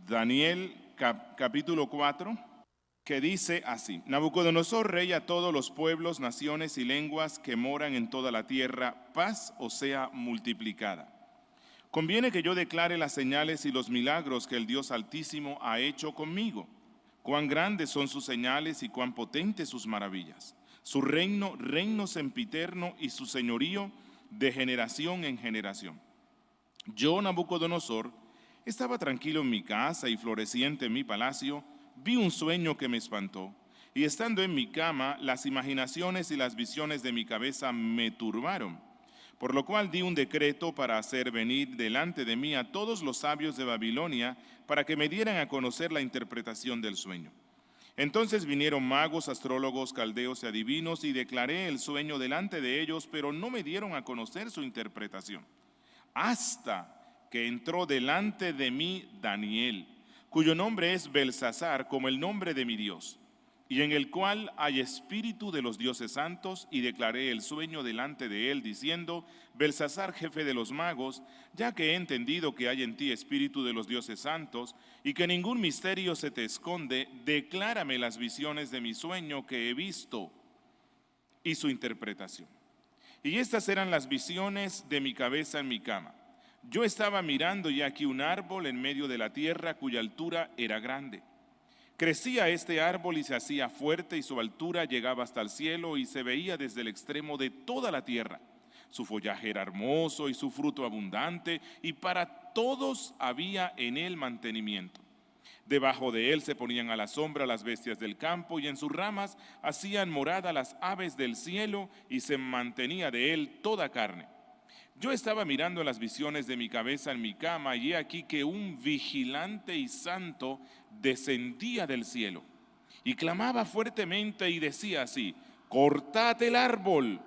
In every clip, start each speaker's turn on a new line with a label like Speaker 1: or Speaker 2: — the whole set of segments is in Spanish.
Speaker 1: Daniel capítulo 4, que dice así: Nabucodonosor, rey, a todos los pueblos, naciones y lenguas que moran en toda la tierra, paz os sea multiplicada. Conviene que yo declare las señales y los milagros que el Dios Altísimo ha hecho conmigo. Cuán grandes son sus señales y cuán potentes sus maravillas. Su reino, reino sempiterno, y su señorío de generación en generación. Yo, Nabucodonosor, estaba tranquilo en mi casa y floreciente en mi palacio. Vi un sueño que me espantó, y estando en mi cama, las imaginaciones y las visiones de mi cabeza me turbaron. Por lo cual di un decreto para hacer venir delante de mí a todos los sabios de Babilonia, para que me dieran a conocer la interpretación del sueño. Entonces vinieron magos, astrólogos, caldeos y adivinos, y declaré el sueño delante de ellos, pero no me dieron a conocer su interpretación. Hasta que entró delante de mí Daniel, cuyo nombre es Belsasar, como el nombre de mi Dios, y en el cual hay espíritu de los dioses santos, y declaré el sueño delante de él, diciendo: Belsasar, jefe de los magos, ya que he entendido que hay en ti espíritu de los dioses santos, y que ningún misterio se te esconde, declárame las visiones de mi sueño que he visto y su interpretación. Y estas eran las visiones de mi cabeza en mi cama. Yo estaba mirando, y aquí un árbol en medio de la tierra, cuya altura era grande. Crecía este árbol y se hacía fuerte, y su altura llegaba hasta el cielo, y se veía desde el extremo de toda la tierra. Su follaje era hermoso y su fruto abundante, y para todos había en él mantenimiento. Debajo de él se ponían a la sombra las bestias del campo, y en sus ramas hacían morada las aves del cielo, y se mantenía de él toda carne. Yo estaba mirando las visiones de mi cabeza en mi cama, y he aquí que un vigilante y santo descendía del cielo, y clamaba fuertemente y decía así: cortad el árbol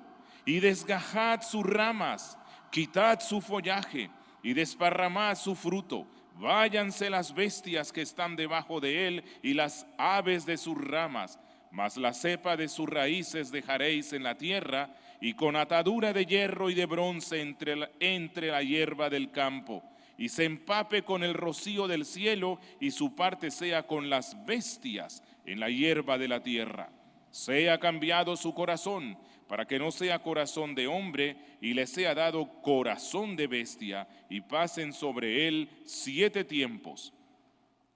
Speaker 1: y desgajad sus ramas, quitad su follaje y desparramad su fruto. Váyanse las bestias que están debajo de él y las aves de sus ramas, mas la cepa de sus raíces dejaréis en la tierra, y con atadura de hierro y de bronce entre la hierba del campo, y se empape con el rocío del cielo, y su parte sea con las bestias en la hierba de la tierra. Sea cambiado su corazón, para que no sea corazón de hombre, y le sea dado corazón de bestia, y pasen sobre él 7 tiempos.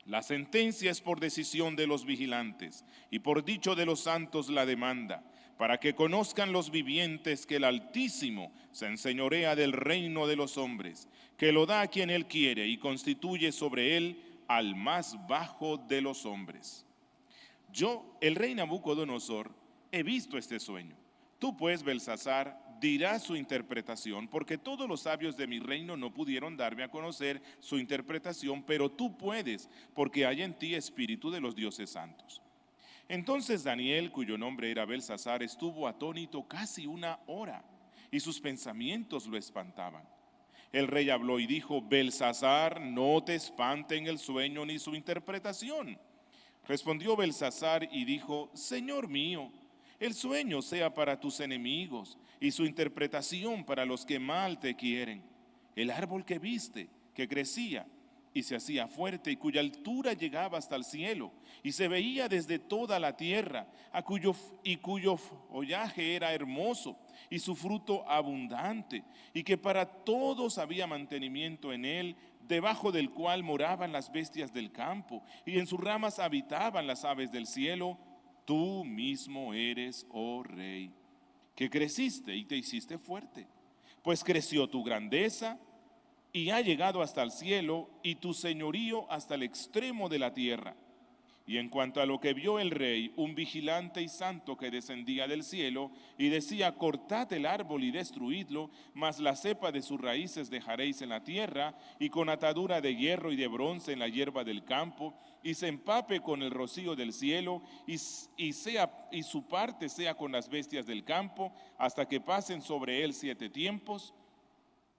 Speaker 1: La sentencia es por decisión de los vigilantes, y por dicho de los santos la demanda, para que conozcan los vivientes que el Altísimo se enseñorea del reino de los hombres, que lo da a quien él quiere, y constituye sobre él al más bajo de los hombres. Yo, el rey Nabucodonosor, he visto este sueño. Tú pues, Belsasar, dirás su interpretación, porque todos los sabios de mi reino no pudieron darme a conocer su interpretación, pero tú puedes, porque hay en ti espíritu de los dioses santos. Entonces Daniel, cuyo nombre era Belsasar, estuvo atónito casi 1 hora, y sus pensamientos lo espantaban. El rey habló y dijo: Belsasar, no te espanten el sueño ni su interpretación. Respondió Belsasar y dijo: Señor mío, el sueño sea para tus enemigos, y su interpretación para los que mal te quieren. El árbol que viste, que crecía y se hacía fuerte, y cuya altura llegaba hasta el cielo, y se veía desde toda la tierra, cuyo follaje era hermoso, y su fruto abundante, y que para todos había mantenimiento en él, debajo del cual moraban las bestias del campo, y en sus ramas habitaban las aves del cielo. Tú mismo eres, oh rey, que creciste y te hiciste fuerte, pues creció tu grandeza y ha llegado hasta el cielo, y tu señorío hasta el extremo de la tierra. Y en cuanto a lo que vio el rey, un vigilante y santo que descendía del cielo, y decía: cortad el árbol y destruidlo, mas la cepa de sus raíces dejaréis en la tierra, y con atadura de hierro y de bronce en la hierba del campo, y se empape con el rocío del cielo, y su parte sea con las bestias del campo, hasta que pasen sobre él 7 tiempos.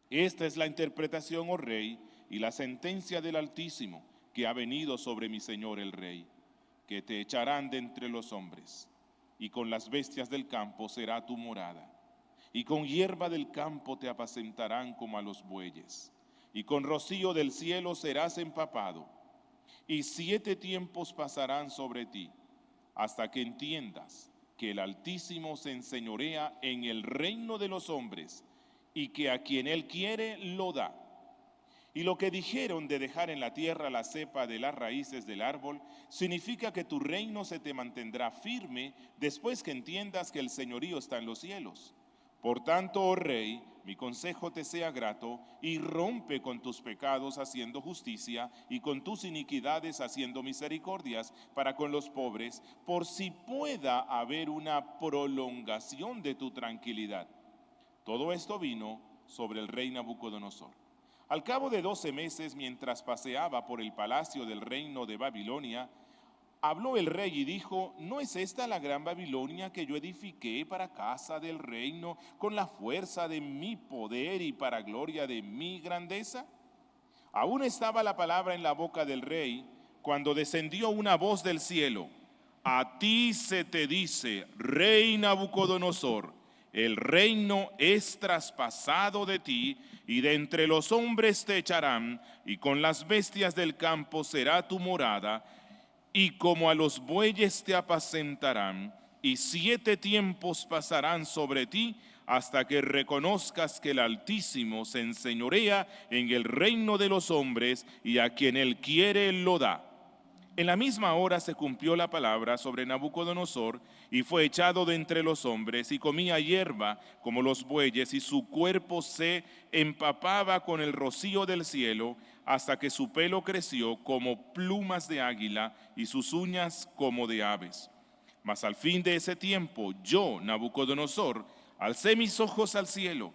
Speaker 1: Esta es la interpretación, oh rey, y la sentencia del Altísimo, que ha venido sobre mi señor el rey, que te echarán de entre los hombres, y con las bestias del campo será tu morada, y con hierba del campo te apacentarán como a los bueyes, y con rocío del cielo serás empapado. y 7 tiempos pasarán sobre ti, hasta que entiendas que el Altísimo se enseñorea en el reino de los hombres, y que a quien Él quiere lo da. Y lo que dijeron de dejar en la tierra la cepa de las raíces del árbol, significa que tu reino se te mantendrá firme después que entiendas que el señorío está en los cielos. Por tanto, oh rey, mi consejo te sea grato, y rompe con tus pecados haciendo justicia, y con tus iniquidades haciendo misericordias para con los pobres, por si pueda haber una prolongación de tu tranquilidad. Todo esto vino sobre el rey Nabucodonosor. Al cabo de 12 meses, mientras paseaba por el palacio del reino de Babilonia, habló el rey y dijo: ¿no es esta la gran Babilonia que yo edifiqué para casa del reino con la fuerza de mi poder y para gloria de mi grandeza? Aún estaba la palabra en la boca del rey cuando descendió una voz del cielo: a ti se te dice, rey Nabucodonosor, el reino es traspasado de ti, y de entre los hombres te echarán, y con las bestias del campo será tu morada, y como a los bueyes te apacentarán, y 7 tiempos pasarán sobre ti, hasta que reconozcas que el Altísimo se enseñorea en el reino de los hombres, y a quien Él quiere lo da. En la misma hora se cumplió la palabra sobre Nabucodonosor, y fue echado de entre los hombres, y comía hierba como los bueyes, y su cuerpo se empapaba con el rocío del cielo, hasta que su pelo creció como plumas de águila, y sus uñas como de aves. Mas al fin de ese tiempo, yo, Nabucodonosor, alcé mis ojos al cielo,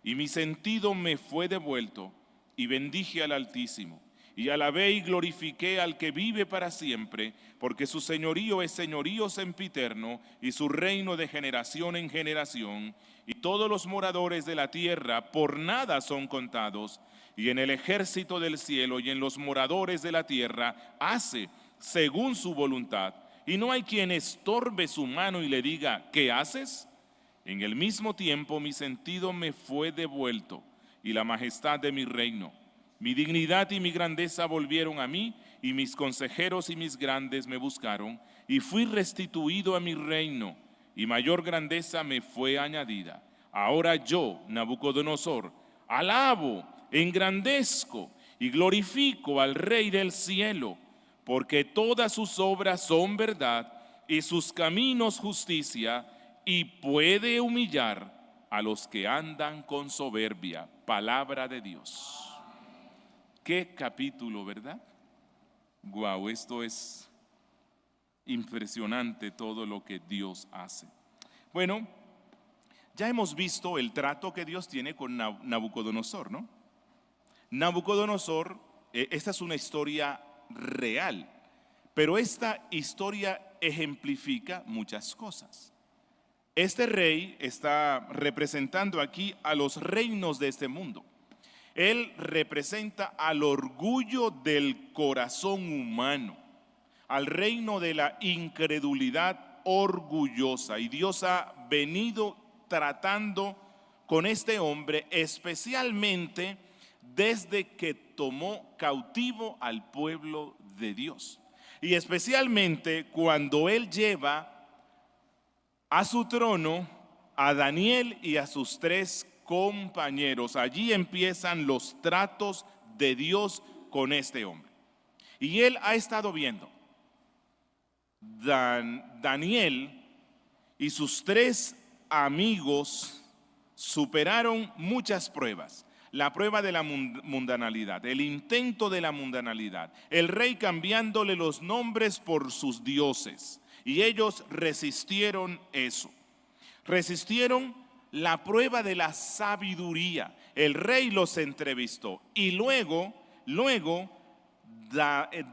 Speaker 1: y mi sentido me fue devuelto, y bendije al Altísimo. Y alabé y glorifiqué al que vive para siempre, porque su señorío es señorío sempiterno, y su reino de generación en generación, y todos los moradores de la tierra por nada son contados, y en el ejército del cielo y en los moradores de la tierra hace según su voluntad, y no hay quien estorbe su mano y le diga: ¿qué haces? En el mismo tiempo mi sentido me fue devuelto, y la majestad de mi reino. Mi dignidad y mi grandeza volvieron a mí, y mis consejeros y mis grandes me buscaron, y fui restituido a mi reino, y mayor grandeza me fue añadida. Ahora yo, Nabucodonosor, alabo, engrandezco y glorifico al Rey del cielo, porque todas sus obras son verdad y sus caminos justicia, y puede humillar a los que andan con soberbia. Palabra de Dios. Qué capítulo, ¿verdad? Guau, esto es impresionante todo lo que Dios hace. Bueno, ya hemos visto el trato que Dios tiene con Nabucodonosor, ¿no? Nabucodonosor, esta es una historia real, pero esta historia ejemplifica muchas cosas. Este rey está representando aquí a los reinos de este mundo. Él representa al orgullo del corazón humano, al reino de la incredulidad orgullosa. Y Dios ha venido tratando con este hombre, especialmente desde que tomó cautivo al pueblo de Dios. Y especialmente cuando Él lleva a su trono a Daniel y a sus 3 compañeros. Allí empiezan los tratos de Dios con este hombre. Y él ha estado viendo. Daniel y sus 3 amigos superaron muchas pruebas. La prueba de la mundanalidad, el intento de la mundanalidad, el rey cambiándole los nombres por sus dioses. Y ellos resistieron eso. Resistieron la prueba de la sabiduría. El rey los entrevistó y luego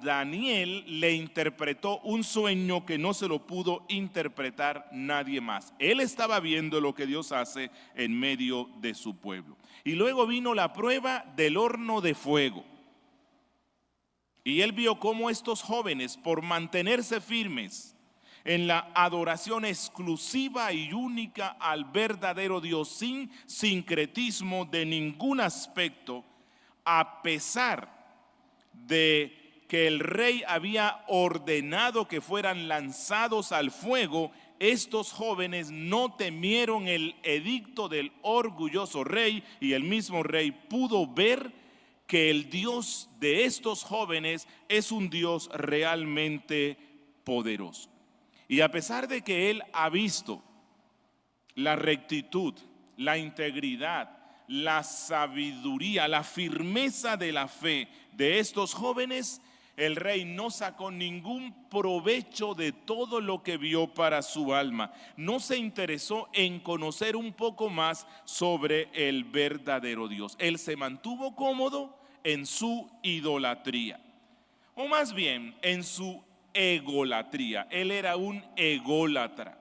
Speaker 1: Daniel le interpretó un sueño que no se lo pudo interpretar nadie más. Él estaba viendo lo que Dios hace en medio de su pueblo. Y luego vino la prueba del horno de fuego. Y él vio cómo estos jóvenes, por mantenerse firmes en la adoración exclusiva y única al verdadero Dios, sin sincretismo de ningún aspecto, a pesar de que el rey había ordenado que fueran lanzados al fuego, estos jóvenes no temieron el edicto del orgulloso rey, y el mismo rey pudo ver que el Dios de estos jóvenes es un Dios realmente poderoso. Y a pesar de que él ha visto la rectitud, la integridad, la sabiduría, la firmeza de la fe de estos jóvenes, el rey no sacó ningún provecho de todo lo que vio para su alma. No se interesó en conocer un poco más sobre el verdadero Dios. Él se mantuvo cómodo en su idolatría, o más bien en su egolatría. Él era un ególatra.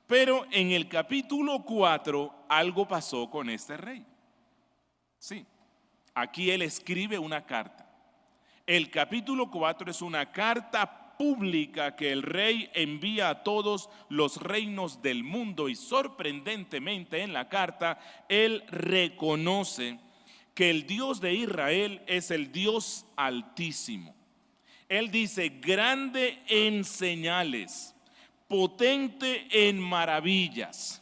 Speaker 1: Pero en el capítulo 4 algo pasó con este rey. Sí, aquí él escribe una carta. El capítulo 4 es una carta pública que el rey envía a todos los reinos del mundo, y sorprendentemente en la carta él reconoce que el Dios de Israel es el Dios altísimo. Él dice: grande en señales, potente en maravillas,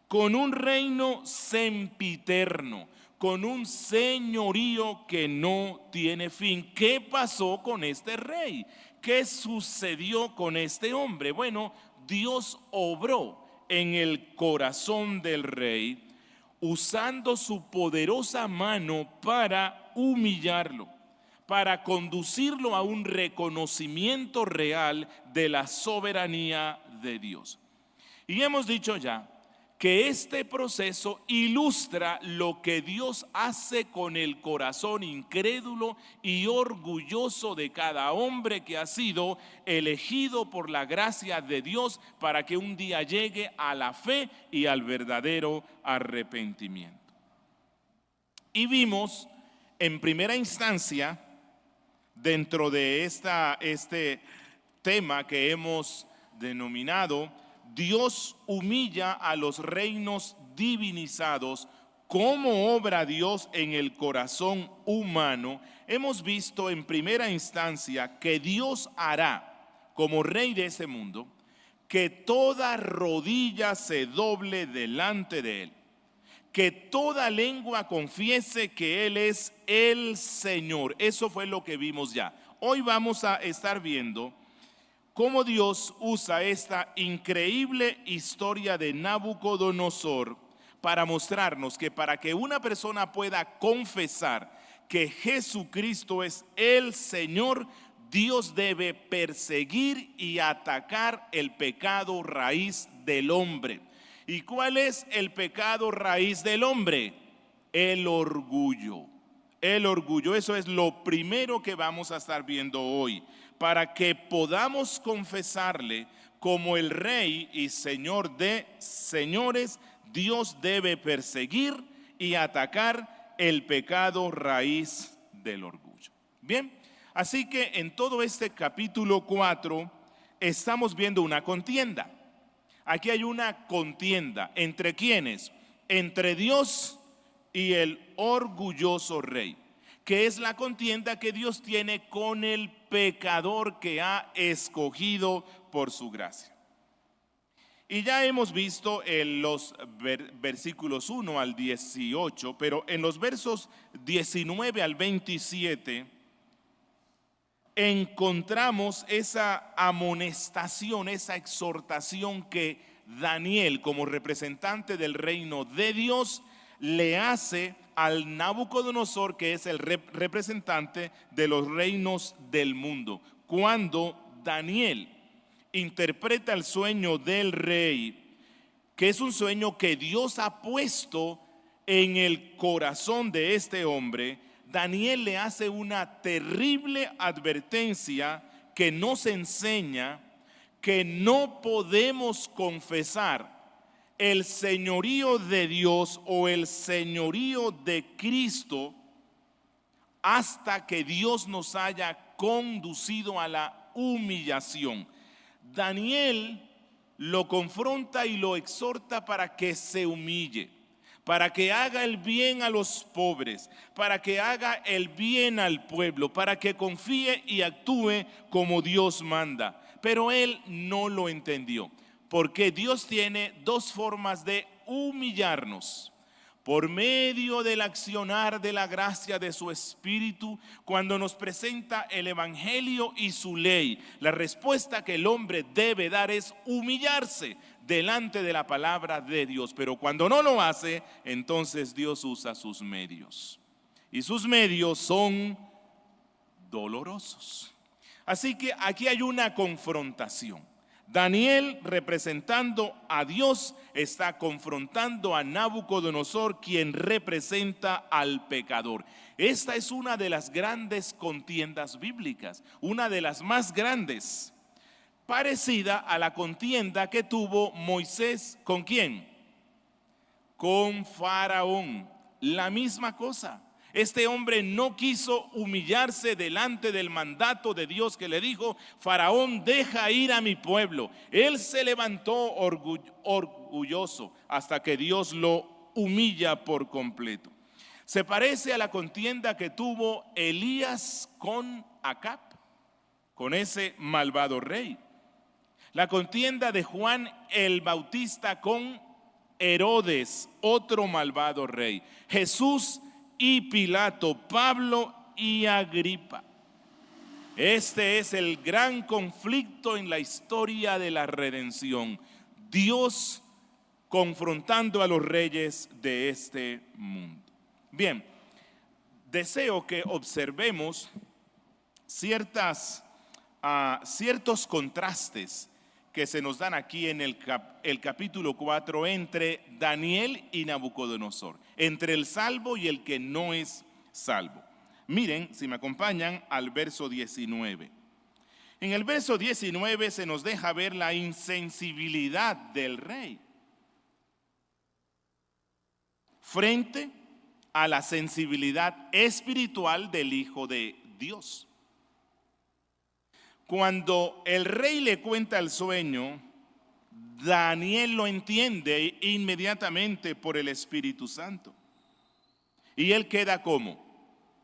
Speaker 1: con un reino sempiterno, con un señorío que no tiene fin. ¿Qué pasó con este rey? ¿Qué sucedió con este hombre? Bueno, Dios obró en el corazón del rey, usando su poderosa mano para humillarlo, para conducirlo a un reconocimiento real de la soberanía de Dios. Y hemos dicho ya que este proceso ilustra lo que Dios hace con el corazón incrédulo y orgulloso de cada hombre que ha sido elegido por la gracia de Dios para que un día llegue a la fe y al verdadero arrepentimiento. Y vimos en primera instancia, dentro de este tema que hemos denominado Dios humilla a los reinos divinizados, cómo obra Dios en el corazón humano, hemos visto en primera instancia que Dios hará, como rey de ese mundo, que toda rodilla se doble delante de él, que toda lengua confiese que Él es el Señor. Eso fue lo que vimos ya. Hoy vamos a estar viendo cómo Dios usa esta increíble historia de Nabucodonosor para mostrarnos que para que una persona pueda confesar que Jesucristo es el Señor, Dios debe perseguir y atacar el pecado raíz del hombre. ¿Y cuál es el pecado raíz del hombre? El orgullo. El orgullo, eso es lo primero que vamos a estar viendo hoy, para que podamos confesarle como el Rey y Señor de señores. Dios debe perseguir y atacar el pecado raíz del orgullo. Bien, así que en todo este capítulo 4 estamos viendo una contienda. Aquí hay una contienda. ¿Entre quiénes? Entre Dios y el orgulloso rey, que es la contienda que Dios tiene con el pecador que ha escogido por su gracia. Y ya hemos visto en los versículos 1 al 18, pero en los versos 19 al 27 encontramos esa amonestación, esa exhortación que Daniel, como representante del reino de Dios, le hace al Nabucodonosor, que es el representante de los reinos del mundo. Cuando Daniel interpreta el sueño del rey, que es un sueño que Dios ha puesto en el corazón de este hombre, Daniel le hace una terrible advertencia que nos enseña que no podemos confesar el señorío de Dios o el señorío de Cristo hasta que Dios nos haya conducido a la humillación. Daniel lo confronta y lo exhorta para que se humille, para que haga el bien a los pobres, para que haga el bien al pueblo, para que confíe y actúe como Dios manda. Pero él no lo entendió, porque Dios tiene dos formas de humillarnos: por medio del accionar de la gracia de su Espíritu, cuando nos presenta el Evangelio y su ley. La respuesta que el hombre debe dar es humillarse delante de la palabra de Dios. Pero cuando no lo hace, entonces Dios usa sus medios. Y sus medios son dolorosos. Así que aquí hay una confrontación. Daniel, representando a Dios, está confrontando a Nabucodonosor, quien representa al pecador. Esta es una de las grandes contiendas bíblicas, una de las más grandes, parecida a la contienda que tuvo Moisés. ¿Con quién? Con Faraón. La misma cosa. Este hombre no quiso humillarse delante del mandato de Dios que le dijo: Faraón, deja ir a mi pueblo. Él se levantó orgulloso hasta que Dios lo humilla por completo. Se parece a la contienda que tuvo Elías con Acab, con ese malvado rey. La contienda de Juan el Bautista con Herodes, otro malvado rey. Jesús y Pilato, Pablo y Agripa. Este es el gran conflicto en la historia de la redención. Dios confrontando a los reyes de este mundo. Bien, deseo que observemos ciertos contrastes que se nos dan aquí en el capítulo 4 entre Daniel y Nabucodonosor, entre el salvo y el que no es salvo. Miren, si me acompañan al verso 19. En el verso 19 se nos deja ver la insensibilidad del rey frente a la sensibilidad espiritual del Hijo de Dios. Cuando el rey le cuenta el sueño, Daniel lo entiende inmediatamente por el Espíritu Santo. Y él queda como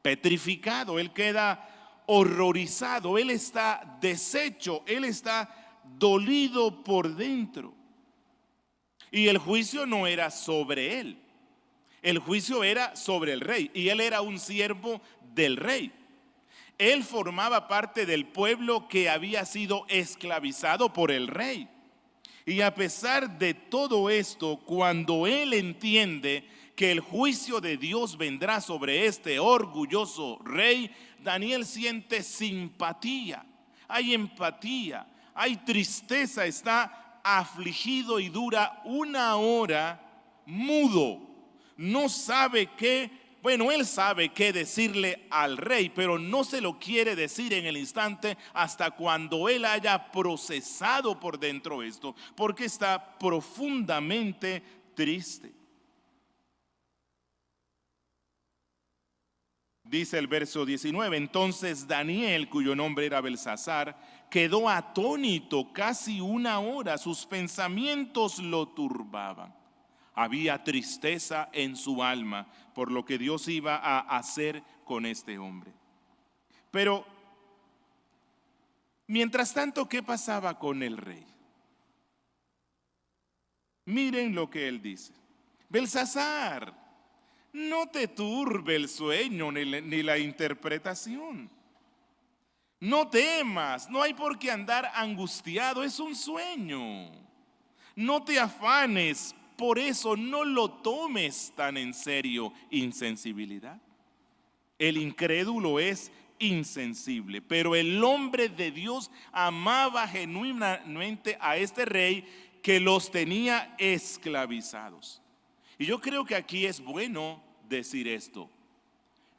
Speaker 1: petrificado, él queda horrorizado, él está deshecho, él está dolido por dentro. Y el juicio no era sobre él, el juicio era sobre el rey, y él era un siervo del rey. Él formaba parte del pueblo que había sido esclavizado por el rey. Y a pesar de todo esto, cuando él entiende que el juicio de Dios vendrá sobre este orgulloso rey, Daniel siente simpatía, hay empatía, hay tristeza, está afligido y dura una hora mudo. No sabe qué. Bueno, él sabe qué decirle al rey, pero no se lo quiere decir en el instante hasta cuando él haya procesado por dentro esto, porque está profundamente triste. Dice el verso 19, entonces Daniel, cuyo nombre era Belsasar, quedó atónito casi una hora, sus pensamientos lo turbaban. Había tristeza en su alma por lo que Dios iba a hacer con este hombre. Pero, mientras tanto, ¿qué pasaba con el rey? Miren lo que él dice. Belsasar, no te turbe el sueño ni la interpretación. No temas, no hay por qué andar angustiado, es un sueño. No te afanes. Por eso no lo tomes tan en serio, insensibilidad. El incrédulo es insensible, pero el hombre de Dios amaba genuinamente a este rey que los tenía esclavizados. Y yo creo que aquí es bueno decir esto.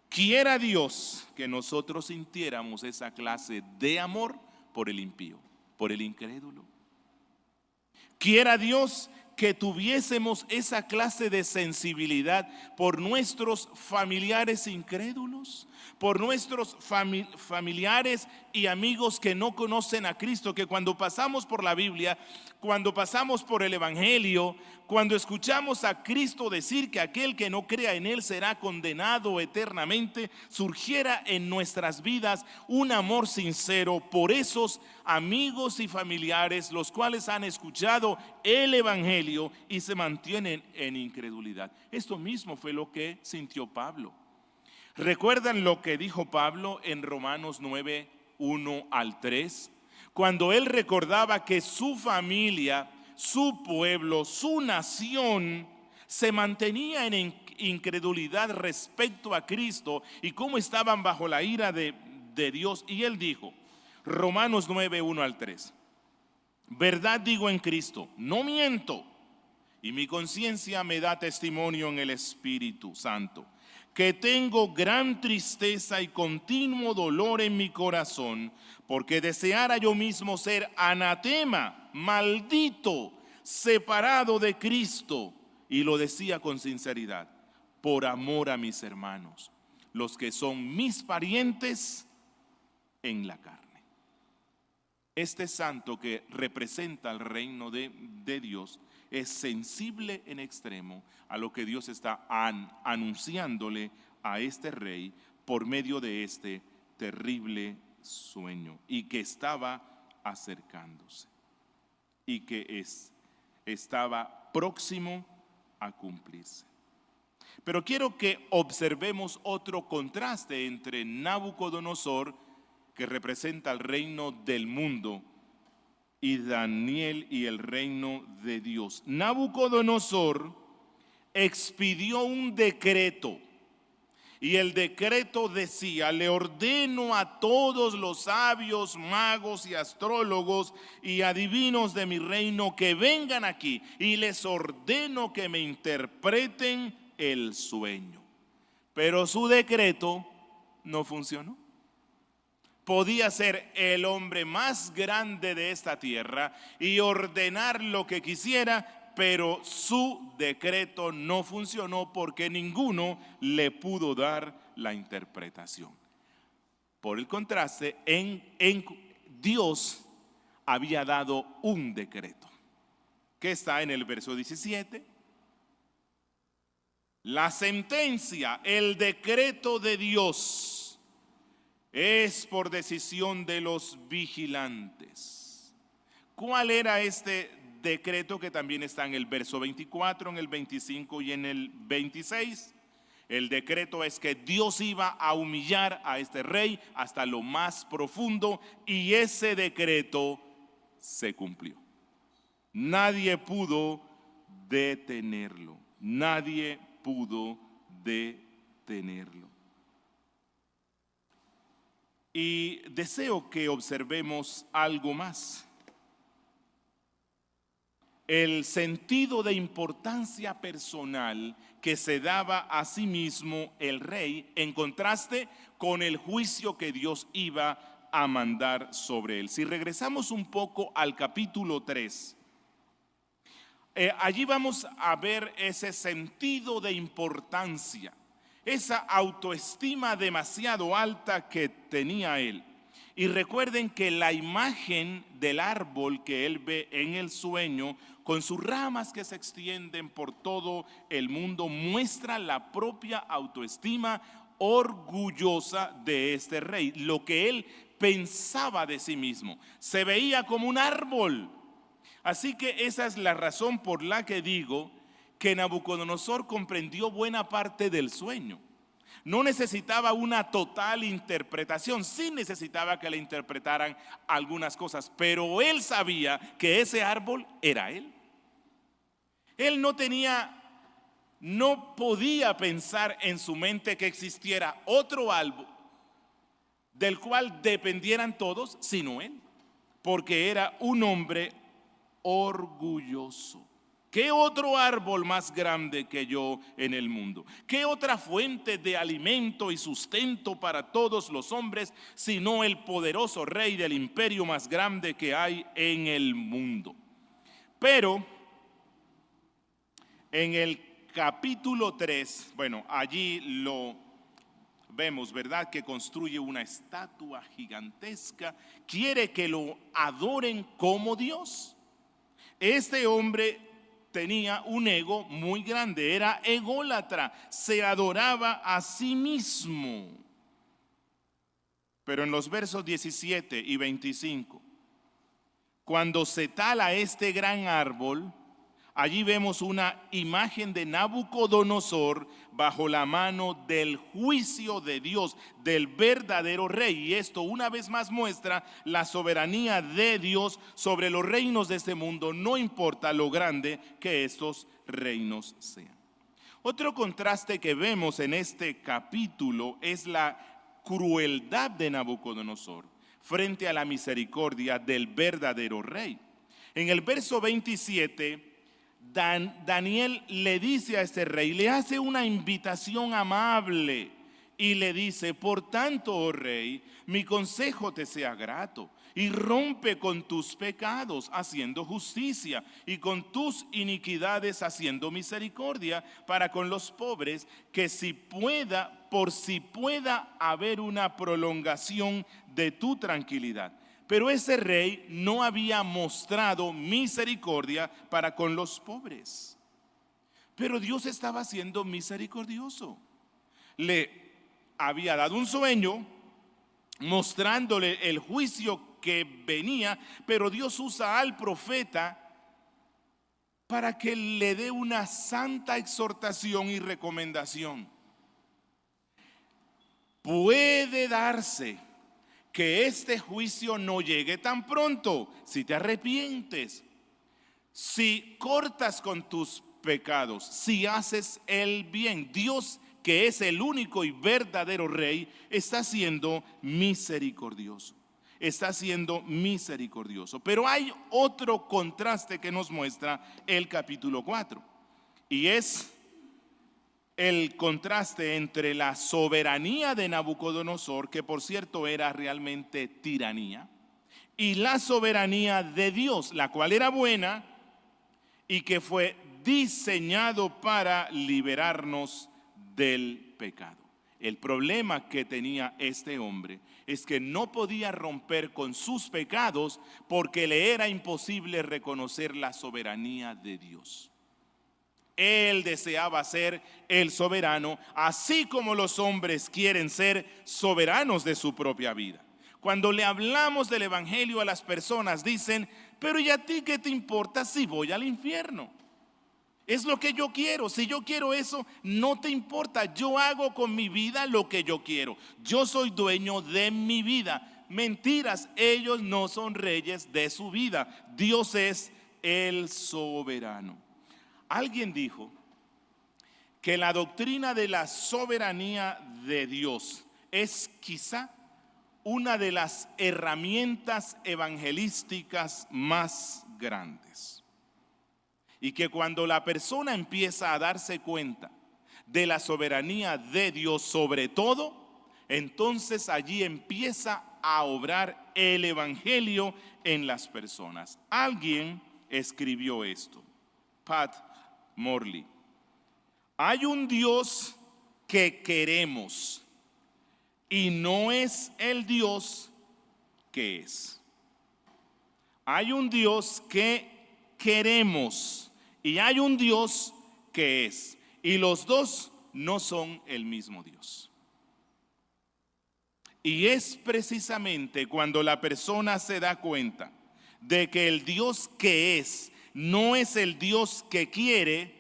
Speaker 1: Quiera Dios que nosotros sintiéramos esa clase de amor por el impío, por el incrédulo. Quiera Dios que tuviésemos esa clase de sensibilidad por nuestros familiares incrédulos, por nuestros familiares y amigos que no conocen a Cristo, que cuando pasamos por la Biblia, cuando pasamos por el Evangelio, cuando escuchamos a Cristo decir que aquel que no crea en Él será condenado eternamente, surgiera en nuestras vidas un amor sincero por esos amigos y familiares los cuales han escuchado el Evangelio y se mantienen en incredulidad. Esto mismo fue lo que sintió Pablo. ¿Recuerdan lo que dijo Pablo en Romanos 9, 1 al 3? Cuando él recordaba que su familia, su pueblo, su nación se mantenía en incredulidad respecto a Cristo y cómo estaban bajo la ira de Dios. Y él dijo, Romanos 9, 1 al 3, verdad digo en Cristo, no miento, y mi conciencia me da testimonio en el Espíritu Santo, que tengo gran tristeza y continuo dolor en mi corazón, porque deseara yo mismo ser anatema, maldito, separado de Cristo. Y lo decía con sinceridad, por amor a mis hermanos, los que son mis parientes en la carne. Este santo que representa el reino de Dios es sensible en extremo a lo que Dios está anunciándole a este rey por medio de este terrible sueño y que estaba acercándose y que estaba próximo a cumplirse. Pero quiero que observemos otro contraste entre Nabucodonosor, que representa el reino del mundo, y Daniel y el reino de Dios. Nabucodonosor expidió un decreto y el decreto decía: le ordeno a todos los sabios, magos y astrólogos y adivinos de mi reino que vengan aquí y les ordeno que me interpreten el sueño. Pero su decreto no funcionó. Podía ser el hombre más grande de esta tierra y ordenar lo que quisiera, pero su decreto no funcionó porque ninguno le pudo dar la interpretación. Por el contraste, en Dios había dado un decreto, que está en el verso 17. La sentencia, el decreto de Dios, es por decisión de los vigilantes. ¿Cuál era este decreto que también está en el verso 24, en el 25 y en el 26? El decreto es que Dios iba a humillar a este rey hasta lo más profundo y ese decreto se cumplió. Nadie pudo detenerlo. Nadie pudo detenerlo. Y deseo que observemos algo más. El sentido de importancia personal que se daba a sí mismo el rey en contraste con el juicio que Dios iba a mandar sobre él. Si regresamos un poco al capítulo 3, allí vamos a ver ese sentido de importancia, esa autoestima demasiado alta que tenía él. Y recuerden que la imagen del árbol que él ve en el sueño, con sus ramas que se extienden por todo el mundo, muestra la propia autoestima orgullosa de este rey. Lo que él pensaba de sí mismo, se veía como un árbol. Así que esa es la razón por la que digo que Nabucodonosor comprendió buena parte del sueño. No necesitaba una total interpretación, sí necesitaba que le interpretaran algunas cosas, pero él sabía que ese árbol era él. Él no podía pensar en su mente que existiera otro árbol del cual dependieran todos, sino él, porque era un hombre orgulloso. ¿Qué otro árbol más grande que yo en el mundo? ¿Qué otra fuente de alimento y sustento para todos los hombres sino el poderoso rey del imperio más grande que hay en el mundo? Pero en el capítulo 3, bueno, allí lo vemos, ¿verdad? Que construye una estatua gigantesca, quiere que lo adoren como Dios. Este hombre tenía un ego muy grande, era ególatra, se adoraba a sí mismo. Pero en los versos 17 y 25, cuando se tala este gran árbol, allí vemos una imagen de Nabucodonosor bajo la mano del juicio de Dios, del verdadero rey. Y esto una vez más muestra la soberanía de Dios sobre los reinos de este mundo, no importa lo grande que estos reinos sean. Otro contraste que vemos en este capítulo es la crueldad de Nabucodonosor frente a la misericordia del verdadero rey. En el verso 27, Daniel le dice a este rey, le hace una invitación amable y le dice: por tanto, oh rey, mi consejo te sea grato, y rompe con tus pecados haciendo justicia, y con tus iniquidades haciendo misericordia para con los pobres, que si pueda haber una prolongación de tu tranquilidad. Pero ese rey no había mostrado misericordia para con los pobres. Pero Dios estaba siendo misericordioso. Le había dado un sueño mostrándole el juicio que venía, pero Dios usa al profeta para que le dé una santa exhortación y recomendación. Puede darse que este juicio no llegue tan pronto si te arrepientes, si cortas con tus pecados, si haces el bien. Dios, que es el único y verdadero rey, está siendo misericordioso. Está siendo misericordioso. Pero hay otro contraste que nos muestra el capítulo 4, y es el contraste entre la soberanía de Nabucodonosor, que por cierto era realmente tiranía, y la soberanía de Dios, la cual era buena y que fue diseñado para liberarnos del pecado. El problema que tenía este hombre es que no podía romper con sus pecados porque le era imposible reconocer la soberanía de Dios. Él deseaba ser el soberano, así como los hombres quieren ser soberanos de su propia vida. Cuando le hablamos del evangelio a las personas, dicen: pero ¿y a ti qué te importa si voy al infierno? Es lo que yo quiero. Si yo quiero eso, no te importa. Yo hago con mi vida lo que yo quiero. Yo soy dueño de mi vida. Mentiras, ellos no son reyes de su vida. Dios es el soberano. Alguien dijo que la doctrina de la soberanía de Dios es quizá una de las herramientas evangelísticas más grandes. Y que cuando la persona empieza a darse cuenta de la soberanía de Dios sobre todo, entonces allí empieza a obrar el evangelio en las personas. Alguien escribió esto, Pat Morley: hay un Dios que queremos y no es el Dios que es. Hay un Dios que queremos y hay un Dios que es, y los dos no son el mismo Dios. Y es precisamente cuando la persona se da cuenta de que el Dios que es no es el Dios que quiere,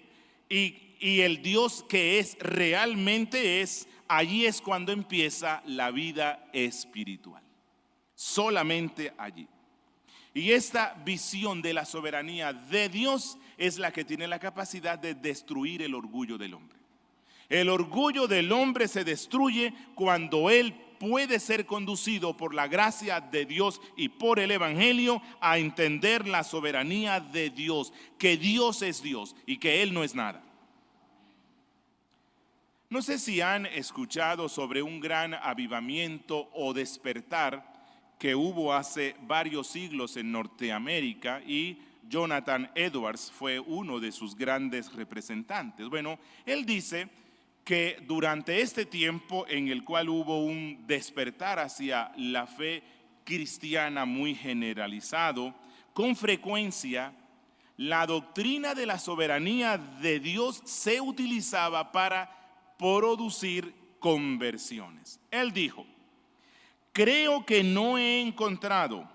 Speaker 1: y el Dios que es realmente es, allí es cuando empieza la vida espiritual. Solamente allí. Y esta visión de la soberanía de Dios es la que tiene la capacidad de destruir el orgullo del hombre. El orgullo del hombre se destruye cuando él puede ser conducido por la gracia de Dios y por el evangelio a entender la soberanía de Dios, que Dios es Dios y que Él no es nada. No sé si han escuchado sobre un gran avivamiento o despertar que hubo hace varios siglos en Norteamérica, y Jonathan Edwards fue uno de sus grandes representantes. Bueno, él dice que durante este tiempo en el cual hubo un despertar hacia la fe cristiana muy generalizado, con frecuencia la doctrina de la soberanía de Dios se utilizaba para producir conversiones. Él dijo: creo que no he encontrado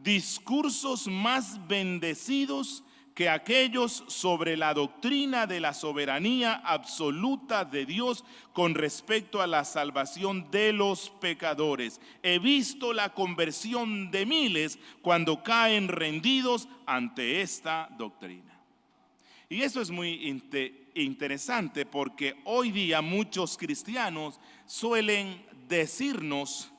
Speaker 1: discursos más bendecidos que aquellos sobre la doctrina de la soberanía absoluta de Dios con respecto a la salvación de los pecadores. He visto la conversión de miles cuando caen rendidos ante esta doctrina. Y eso es muy interesante, porque hoy día muchos cristianos suelen decirnos: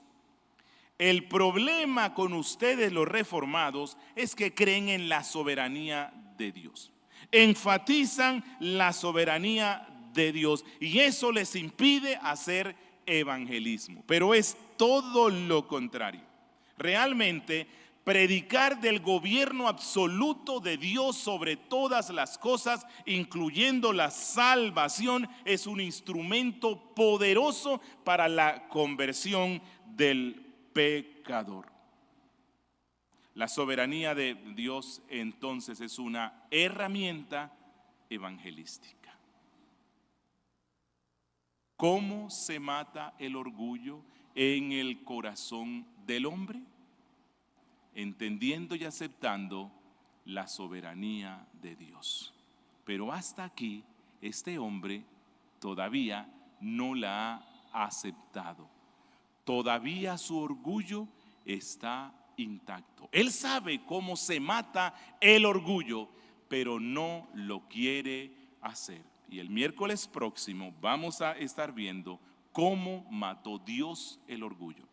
Speaker 1: el problema con ustedes los reformados es que creen en la soberanía de Dios. Enfatizan la soberanía de Dios y eso les impide hacer evangelismo. Pero es todo lo contrario. Realmente, predicar del gobierno absoluto de Dios sobre todas las cosas, incluyendo la salvación, es un instrumento poderoso para la conversión del pecador. La soberanía de Dios entonces es una herramienta evangelística. ¿Cómo se mata el orgullo en el corazón del hombre? Entendiendo y aceptando la soberanía de Dios. Pero hasta aquí este hombre todavía no la ha aceptado. Todavía su orgullo está intacto. Él sabe cómo se mata el orgullo, pero no lo quiere hacer. Y el miércoles próximo vamos a estar viendo cómo mató Dios el orgullo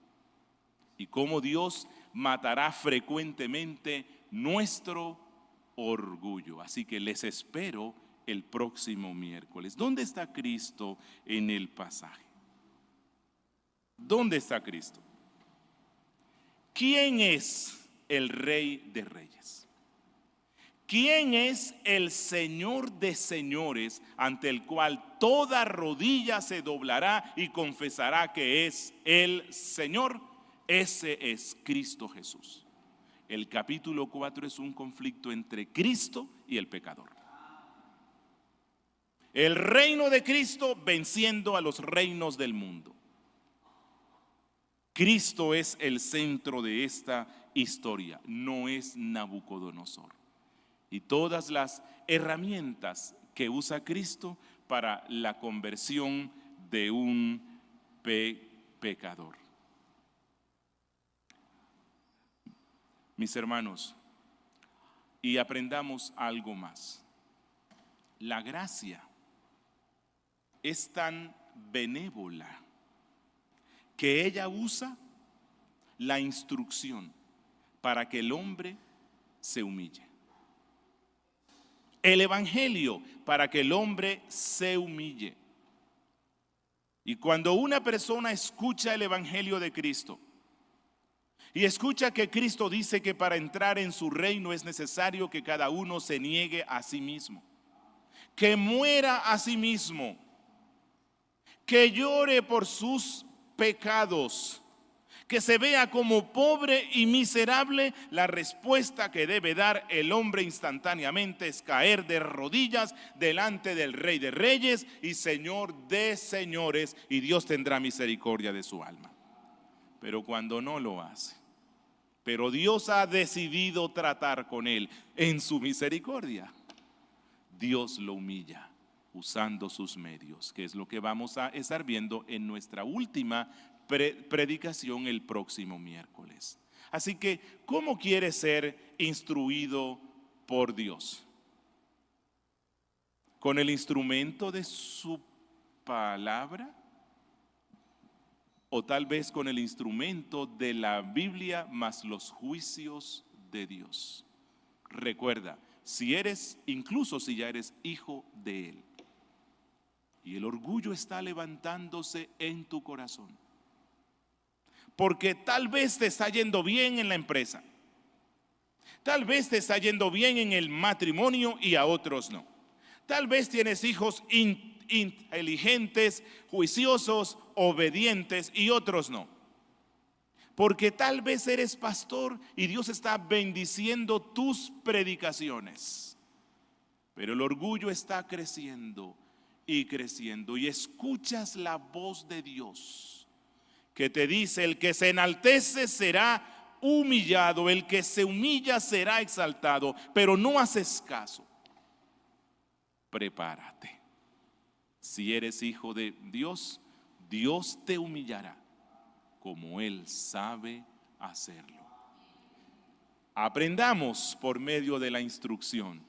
Speaker 1: y cómo Dios matará frecuentemente nuestro orgullo. Así que les espero el próximo miércoles. ¿Dónde está Cristo en el pasaje? ¿Dónde está Cristo? ¿Quién es el Rey de Reyes? ¿Quién es el Señor de señores ante el cual toda rodilla se doblará y confesará que es el Señor? Ese es Cristo Jesús. El capítulo 4 es un conflicto entre Cristo y el pecador. El reino de Cristo venciendo a los reinos del mundo. Cristo es el centro de esta historia, no es Nabucodonosor. Y todas las herramientas que usa Cristo para la conversión de un pecador. Mis hermanos, y aprendamos algo más. La gracia es tan benévola que ella usa la instrucción para que el hombre se humille. El evangelio para que el hombre se humille. Y cuando una persona escucha el evangelio de Cristo y escucha que Cristo dice que para entrar en su reino es necesario que cada uno se niegue a sí mismo, que muera a sí mismo, que llore por sus pecados, que se vea como pobre y miserable, la respuesta que debe dar el hombre instantáneamente es caer de rodillas delante del Rey de Reyes y Señor de señores, y Dios tendrá misericordia de su alma. Pero cuando no lo hace, pero Dios ha decidido tratar con él en su misericordia, Dios lo humilla usando sus medios, que es lo que vamos a estar viendo en nuestra última predicación el próximo miércoles. Así que, ¿cómo quiere ser instruido por Dios? ¿Con el instrumento de su palabra? ¿O tal vez con el instrumento de la Biblia más los juicios de Dios? Recuerda, incluso si ya eres hijo de Él, y el orgullo está levantándose en tu corazón, porque tal vez te está yendo bien en la empresa, tal vez te está yendo bien en el matrimonio y a otros no. Tal vez tienes hijos inteligentes, juiciosos, obedientes y otros no. Porque tal vez eres pastor y Dios está bendiciendo tus predicaciones. Pero el orgullo está creciendo y creciendo. Y escuchas la voz de Dios que te dice: el que se enaltece será humillado, el que se humilla será exaltado. Pero no haces caso. Prepárate. Si eres hijo de Dios, Dios te humillará como Él sabe hacerlo. Aprendamos por medio de la instrucción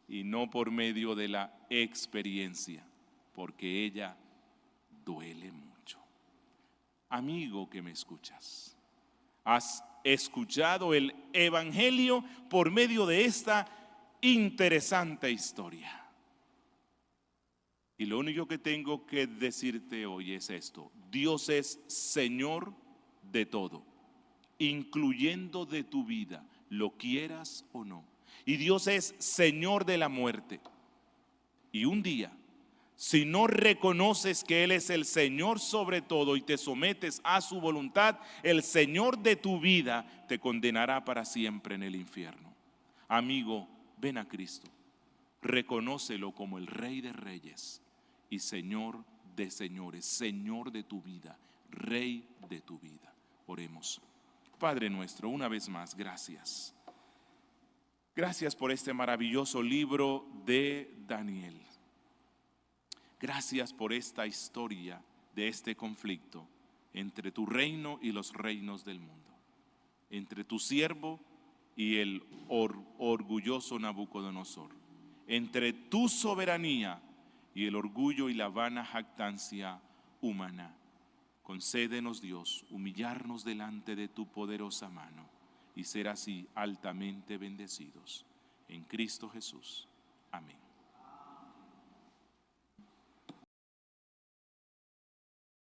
Speaker 1: y no por medio de la experiencia, porque ella duele mucho. Amigo que me escuchas, has escuchado el Evangelio por medio de esta interesante historia. Y lo único que tengo que decirte hoy es esto: Dios es Señor de todo, incluyendo de tu vida, lo quieras o no. Y Dios es Señor de la muerte. Y un día, si no reconoces que Él es el Señor sobre todo y te sometes a su voluntad, el Señor de tu vida te condenará para siempre en el infierno. Amigo, ven a Cristo, reconócelo como el Rey de Reyes y Señor de señores, Señor de tu vida, Rey de tu vida. Oremos. Padre nuestro, una vez más, gracias. Gracias por este maravilloso libro de Daniel. Gracias por esta historia de este conflicto entre tu reino y los reinos del mundo, entre tu siervo y el orgulloso Nabucodonosor, entre tu soberanía y el orgullo y la vana jactancia humana. Concédenos, Dios, humillarnos delante de tu poderosa mano y ser así altamente bendecidos. En Cristo Jesús. Amén.